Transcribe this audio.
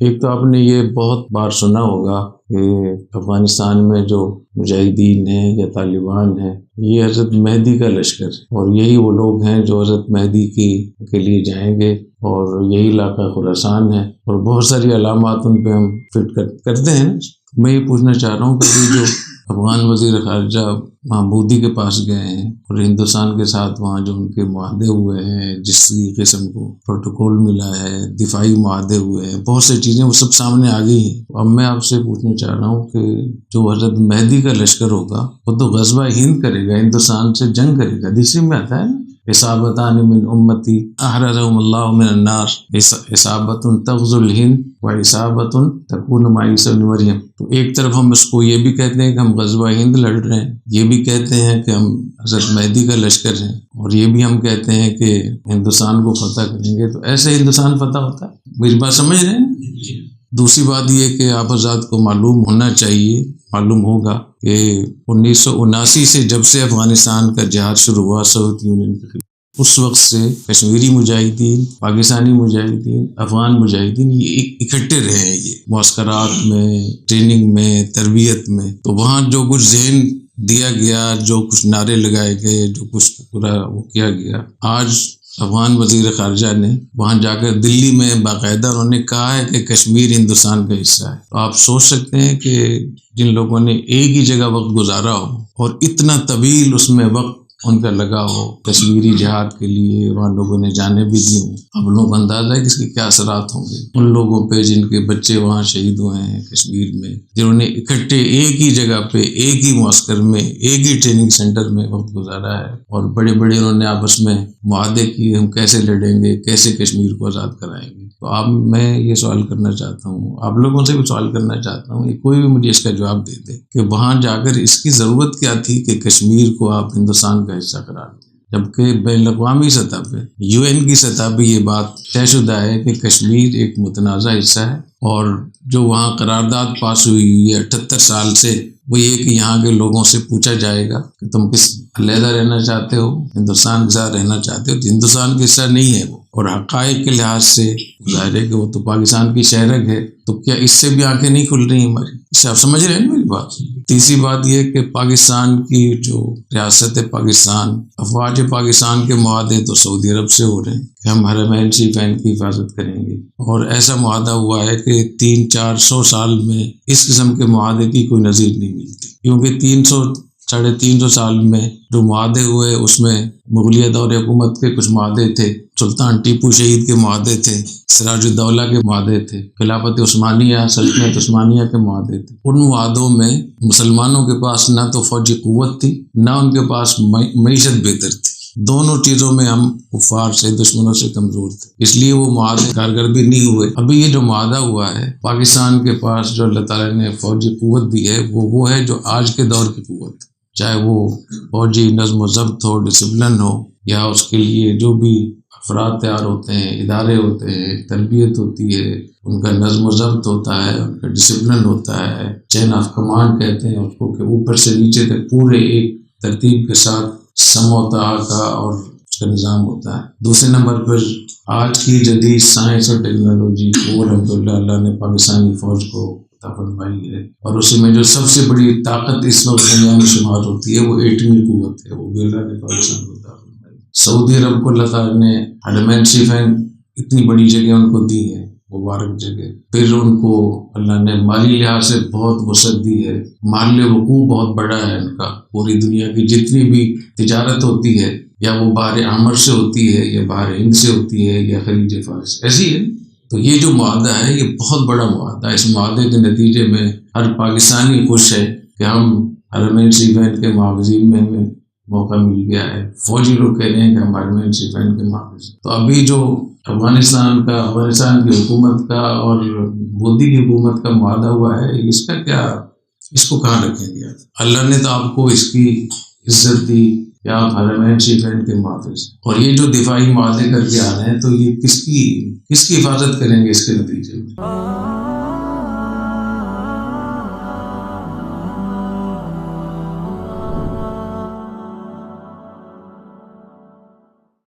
ایک تو آپ نے یہ بہت بار سنا ہوگا کہ افغانستان میں جو مجاہدین ہیں یا طالبان ہیں، یہ حضرت مہدی کا لشکر ہے، اور یہی وہ لوگ ہیں جو حضرت مہدی کے لیے جائیں گے، اور یہی علاقہ خراسان ہے، اور بہت ساری علامات ان پہ ہم فٹ کرتے ہیں۔ میں یہ پوچھنا چاہ رہا ہوں کہ یہ جو افغان وزیر خارجہ وہاں مودی کے پاس گئے ہیں اور ہندوستان کے ساتھ وہاں جو ان کے معاہدے ہوئے ہیں، جس قسم کو پروٹوکول ملا ہے، دفاعی معاہدے ہوئے ہیں، بہت سی چیزیں وہ سب سامنے آ گئی ہیں۔ اب میں آپ سے پوچھنا چاہ رہا ہوں کہ جو حضرت مہدی کا لشکر ہوگا وہ تو غزوہ ہند کرے گا، ہندوستان سے جنگ کرے گا۔ حدیث میں آتا ہے نا، اصابتان من امتی احرزهم اللہ من النار، اصابت تغزو الہند و اصابت تکون مع عیسی ابن مریم۔ تو ایک طرف ہم اس کو یہ بھی کہتے ہیں کہ ہم غزوہ ہند لڑ رہے ہیں، یہ بھی کہتے ہیں کہ ہم حضرت مہدی کا لشکر ہیں، اور یہ بھی ہم کہتے ہیں کہ ہندوستان کو فتح کریں گے۔ تو ایسے ہندوستان فتح ہوتا ہے؟ میری بات سمجھ رہے ہیں؟ دوسری بات یہ کہ آپ حضرات کو معلوم ہونا چاہیے، معلوم ہوگا کہ 1979 سے جب سے افغانستان کا جہاد شروع ہوا سوویت یونین کے خلاف، اس وقت سے کشمیری مجاہدین، پاکستانی مجاہدین، افغان مجاہدین یہ اکٹھے رہے ہیں، یہ معسکرات میں، ٹریننگ میں، تربیت میں۔ تو وہاں جو کچھ ذہن دیا گیا، جو کچھ نعرے لگائے گئے، جو کچھ پورا وہ کیا گیا، آج افغان وزیر خارجہ نے وہاں جا کر دلی میں باقاعدہ انہوں نے کہا ہے کہ کشمیر ہندوستان کا حصہ ہے۔ تو آپ سوچ سکتے ہیں کہ جن لوگوں نے ایک ہی جگہ وقت گزارا ہو اور اتنا طویل اس میں وقت ان کا لگا ہو کشمیری جہاد کے لیے، وہاں لوگوں نے جانیں بھی دی ہوں، اب لوگوں کو اندازہ ہے کہ اس کے کیا اثرات ہوں گے ان لوگوں پہ جن کے بچے وہاں شہید ہوئے ہیں کشمیر میں، جنہوں نے اکٹھے ایک ہی جگہ پہ، ایک ہی معسکر میں، ایک ہی ٹریننگ سینٹر میں وقت گزارا ہے، اور بڑے بڑے انہوں نے آپس میں معاہدے کیے، ہم کیسے لڑیں گے، کیسے کشمیر کو آزاد کرائیں گے۔ تو اب میں یہ سوال کرنا چاہتا ہوں، آپ لوگوں سے بھی سوال کرنا چاہتا ہوں، کوئی بھی مجھے اس کا جواب دے دے کہ وہاں جا کر اس کی ضرورت کیا تھی کہ کشمیر کو آپ ہندوستان کا حصہ قرار دیں، جبکہ بین الاقوامی سطح پہ، UN کی سطح پہ یہ بات طے شدہ ہے کہ کشمیر ایک متنازع حصہ ہے، اور جو وہاں قرارداد پاس ہوئی ہے 78 سال سے، وہ یہ کہ یہاں کے لوگوں سے پوچھا جائے گا کہ تم کس علیحدہ رہنا چاہتے ہو، ہندوستان کے ساتھ رہنا چاہتے ہو، تو ہندوستان کا حصہ نہیں ہے وہ، اور حقائق کے لحاظ سے ظاہر ہے کہ وہ تو پاکستان کی شہرک ہے۔ تو کیا اس سے بھی آنکھیں نہیں کھل رہی ہماری؟ اس سے آپ سمجھ رہے ہیں میری بات؟ تیسری بات یہ کہ پاکستان کی جو ریاست پاکستان، افواج پاکستان کے معاہدے تو سعودی عرب سے ہو رہے ہیں کہ ہم حرمین شریفین کی حفاظت کریں گے، اور ایسا معاہدہ ہوا ہے کہ 300-400 سال میں اس قسم کے معاہدے کی کوئی نظیر نہیں ملتی، کیونکہ 300-350 سال میں جو معاہدے ہوئے اس میں مغلیہ دور حکومت کے کچھ معاہدے تھے، سلطان ٹیپو شہید کے معاہدے تھے، سراج الدولہ کے معاہدے تھے، خلافت عثمانیہ، سلطنت عثمانیہ کے معاہدے تھے۔ ان معاہدوں میں مسلمانوں کے پاس نہ تو فوجی قوت تھی، نہ ان کے پاس معیشت بہتر تھی، دونوں چیزوں میں ہم کفار سے، دشمنوں سے کمزور تھے، اس لیے وہ معاہدے کارگر بھی نہیں ہوئے۔ ابھی یہ جو معاہدہ ہوا ہے پاکستان کے پاس، جو اللہ تعالیٰ نے فوجی قوت دی ہے، وہ ہے جو آج کے دور کی قوت، چاہے وہ فوجی نظم و ضبط ہو، ڈسپلن ہو، یا اس کے لیے جو بھی افراد تیار ہوتے ہیں، ادارے ہوتے ہیں، تربیت ہوتی ہے، ان کا نظم و ضبط ہوتا ہے، ان کا ڈسپلن ہوتا ہے، چین آف کمانڈ کہتے ہیں اس کو، کہ اوپر سے نیچے تک پورے ایک ترتیب کے ساتھ سموتا کا اور اس کا نظام ہوتا ہے۔ دوسرے نمبر پر آج کی جدید سائنس اور ٹیکنالوجی وہ الحمدللہ اللہ نے پاکستانی فوج کو عطا فرمائی ہے، اور اسی میں جو سب سے بڑی طاقت اس وقت دنیا میں شمار ہوتی ہے وہ ایٹمی قوت ہے، وہ بھی اللہ نے پاکستان کو عطا فرمائی۔ سعودی عرب کو اللہ تعالیٰ نے حرمین شریفین اتنی بڑی جگہ ان کو دی ہے، مبارک جگہ، پھر ان کو اللہ نے مالی لحاظ سے بہت وسعت دی ہے، محل وقوع بہت بڑا ہے ان کا، پوری دنیا کی جتنی بھی تجارت ہوتی ہے، یا وہ بحر احمر سے ہوتی ہے، یا بحر ہند سے ہوتی ہے، یا خلیج فارس ایسی ہے۔ تو یہ جو معاہدہ ہے یہ بہت بڑا معاہدہ ہے، اس معاہدے کے نتیجے میں ہر پاکستانی خوش ہے کہ ہم حرمین شریفین کے محافظین میں ہمیں موقع مل گیا ہے، فوجی لوگ کہہ رہے ہیں کہ ہم حرمین شریفین کے محافظ۔ تو ابھی جو افغانستان کی حکومت کا اور مودی کی حکومت کا معاہدہ ہوا ہے، اس کا کیا، اس کو کہاں رکھیں گے؟ اللہ نے تو آپ کو اس کی عزت دی کہ آپ حرمین شریفین کے محافظ، اور یہ جو دفاعی معاہدے کر کے آ رہے ہیں تو یہ کس کی حفاظت کریں گے اس کے نتیجے میں؟